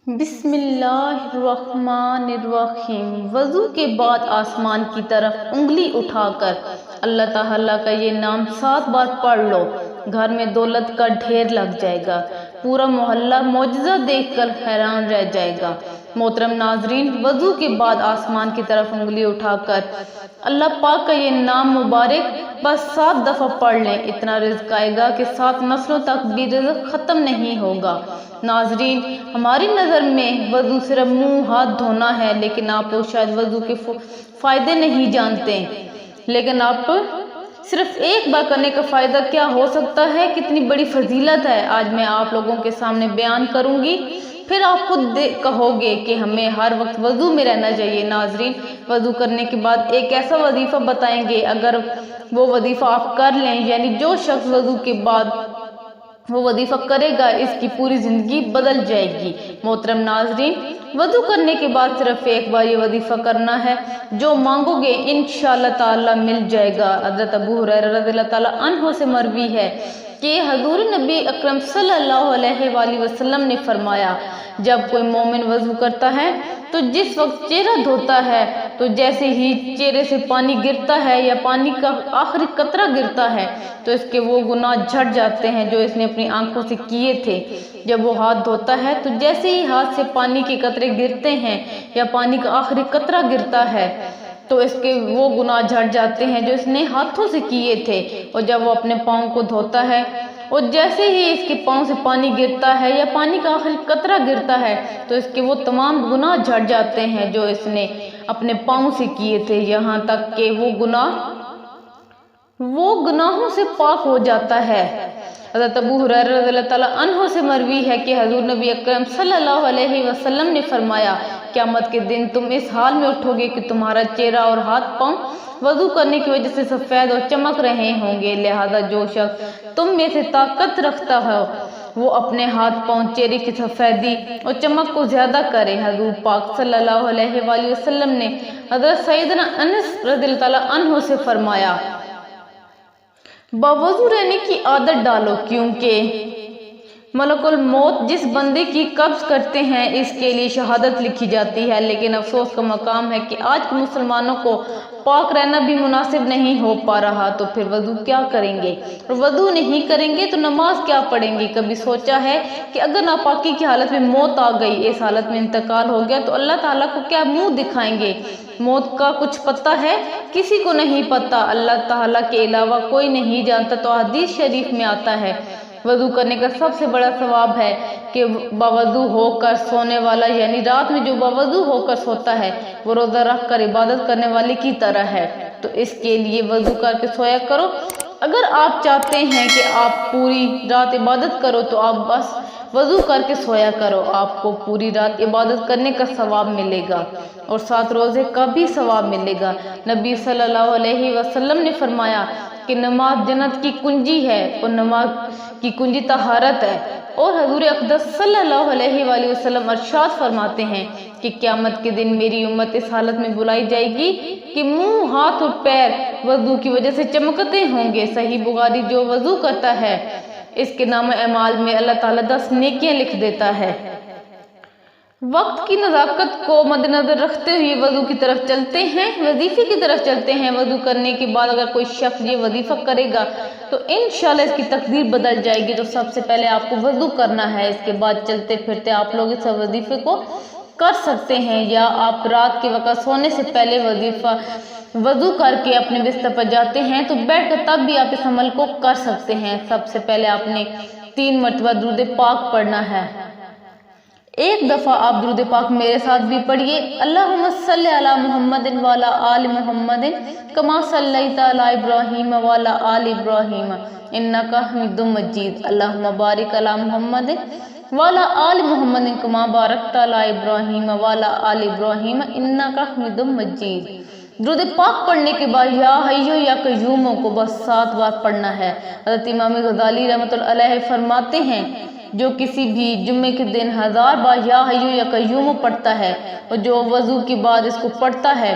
بسم اللہ الرحمن الرحیم۔ وضو کے بعد آسمان کی طرف انگلی اٹھا کر اللہ تعالیٰ کا یہ نام 7 بار پڑھ لو، گھر میں دولت کا ڈھیر لگ جائے گا، پورا محلہ معجزہ دیکھ کر حیران رہ جائے گا۔ محترم ناظرین، وضو کے بعد آسمان کی طرف انگلی اٹھا کر اللہ پاک کا یہ نام مبارک بس 7 دفعہ پڑھ لیں، اتنا رزق آئے گا کہ 7 نسلوں تک بھی رزق ختم نہیں ہوگا۔ ناظرین، ہماری نظر میں وضو صرف منہ ہاتھ دھونا ہے، لیکن آپ لوگ شاید وضو کے فائدے نہیں جانتے۔ لیکن آپ صرف ایک بار کرنے کا فائدہ کیا ہو سکتا ہے، کتنی بڑی فضیلت ہے، آج میں آپ لوگوں کے سامنے بیان کروں گی، پھر آپ خود کہو گے کہ ہمیں ہر وقت وضو میں رہنا چاہیے۔ ناظرین، وضو کرنے کے بعد ایک ایسا وظیفہ بتائیں گے، اگر وہ وظیفہ آپ کر لیں، یعنی جو شخص وضو کے بعد وہ وظیفہ کرے گا، اس کی پوری زندگی بدل جائے گی۔ محترم ناظرین، وضو کرنے کے بعد صرف ایک بار یہ وظیفہ کرنا ہے، جو مانگو گے انشاءاللہ تعالی مل جائے گا۔ حضرت ابو ہریرہ رضی اللہ تعالی عنہ سے مروی ہے کہ حضور نبی اکرم صلی اللہ علیہ وآلہ وسلم نے فرمایا، جب کوئی مومن وضو کرتا ہے تو جس وقت چہرہ دھوتا ہے تو جیسے ہی چہرے سے پانی گرتا ہے یا پانی کا آخری قطرہ گرتا ہے تو اس کے وہ گناہ جھڑ جاتے ہیں جو اس نے اپنی آنکھوں سے کیے تھے۔ جب وہ ہاتھ دھوتا ہے تو جیسے ہی ہاتھ سے پانی کے قطرے گرتے ہیں یا پانی کا آخری قطرہ گرتا ہے تو اس کے وہ گناہ جھڑ جاتے ہیں جو اس نے ہاتھوں سے کیے تھے۔ اور جب وہ اپنے پاؤں کو دھوتا ہے اور جیسے ہی اس کے پاؤں سے پانی گرتا ہے یا پانی کا آخری قطرہ گرتا ہے تو اس کے وہ تمام گناہ جھڑ جاتے ہیں جو اس نے اپنے پاؤں سے کیے تھے، یہاں تک کہ وہ گناہوں سے پاک ہو جاتا ہے۔ حضرت ابو ہریرہ رضی اللہ تعالی عنہ سے مروی ہے کہ حضور نبی اکرم صلی اللہ علیہ وسلم نے فرمایا، قیامت کے دن تم اس حال میں اٹھو گے کہ تمہارا چہرہ اور ہاتھ پاؤں وضو کرنے کی وجہ سے سفید اور چمک رہے ہوں گے، لہذا جو شخص تم میں سے طاقت رکھتا ہو وہ اپنے ہاتھ پاؤں چہرے کی سفیدی اور چمک کو زیادہ کرے۔ حضور پاک صلی اللہ علیہ وآلہ وسلم نے حضرت سیدنا انس رضی اللہ تعالی عنہ سے فرمایا، باوضو رہنے کی عادت ڈالو، کیونکہ ملک الموت جس بندے کی قبض کرتے ہیں اس کے لیے شہادت لکھی جاتی ہے، لیکن افسوس کا مقام ہے کہ آج کے مسلمانوں کو پاک رہنا بھی مناسب نہیں ہو پا رہا، تو پھر وضو کیا کریں گے؟ اور وضو نہیں کریں گے تو نماز کیا پڑھیں گے؟ کبھی سوچا ہے کہ اگر ناپاکی کی حالت میں موت آ گئی، اس حالت میں انتقال ہو گیا تو اللہ تعالیٰ کو کیا منہ دکھائیں گے؟ موت کا کچھ پتہ ہے؟ کسی کو نہیں پتہ، اللہ تعالیٰ کے علاوہ کوئی نہیں جانتا۔ تو حدیث شریف میں آتا ہے، وضو کرنے کا سب سے بڑا ثواب ہے کہ باوضو ہو کر سونے والا، یعنی رات میں جو باوضو ہو کر سوتا ہے وہ روزہ رکھ کر عبادت کرنے والے کی طرح ہے۔ تو اس کے لیے وضو کر کے سویا کرو۔ اگر آپ چاہتے ہیں کہ آپ پوری رات عبادت کرو تو آپ بس وضو کر کے سویا کرو، آپ کو پوری رات عبادت کرنے کا ثواب ملے گا اور 7 روزے کا بھی ثواب ملے گا۔ نبی صلی اللہ علیہ وسلم نے فرمایا کہ نماز جنت کی کنجی ہے اور نماز کی کنجی طہارت ہے، اور حضور اقدس صلی اللہ علیہ وآلہ وسلم ارشاد فرماتے ہیں کہ قیامت کے دن میری امت اس حالت میں بلائی جائے گی کہ منہ، ہاتھ اور پیر وضو کی وجہ سے چمکتے ہوں گے۔ صحیح بخاری، جو وضو کرتا ہے اس کے نام اعمال میں اللہ تعالیٰ 10 نیکیاں لکھ دیتا ہے۔ وقت کی نزاکت کو مد نظر رکھتے ہوئے وضو کی طرف چلتے ہیں، وظیفے کی طرف چلتے ہیں۔ وضو کرنے کے بعد اگر کوئی شخص یہ وظیفہ کرے گا تو انشاءاللہ اس کی تقدیر بدل جائے گی۔ تو سب سے پہلے آپ کو وضو کرنا ہے، اس کے بعد چلتے پھرتے آپ لوگ اس وظیفے کو کر سکتے ہیں، یا آپ رات کے وقت سونے سے پہلے وضو کر کے اپنے بستر پر جاتے ہیں تو بیٹھ کر تب بھی آپ اس عمل کو کر سکتے ہیں۔ سب سے پہلے آپ نے 3 مرتبہ درود پاک پڑھنا ہے۔ ایک دفعہ آپ درود پاک میرے ساتھ بھی پڑھیے، اللہم صلی علی محمد وعلی آل محمد کما صلیت علی ابراہیم وعلی آل ابراہیم انک حمید مجید، اللہم بارک علی محمد وعلی آل محمد کما بارکت علی ابراہیم وعلی آل ابراہیم انک حمید مجید۔ درود پاک پڑھنے کے بعد یا حیو یا قیوم کو بس 7 بار پڑھنا ہے۔ حضرت امام غزالی رحمۃ اللہ علیہ فرماتے ہیں، جو کسی بھی جمعے کے دن 1000 بار یا حیو یا قیوم پڑھتا ہے اور جو وضو کے بعد اس کو پڑھتا ہے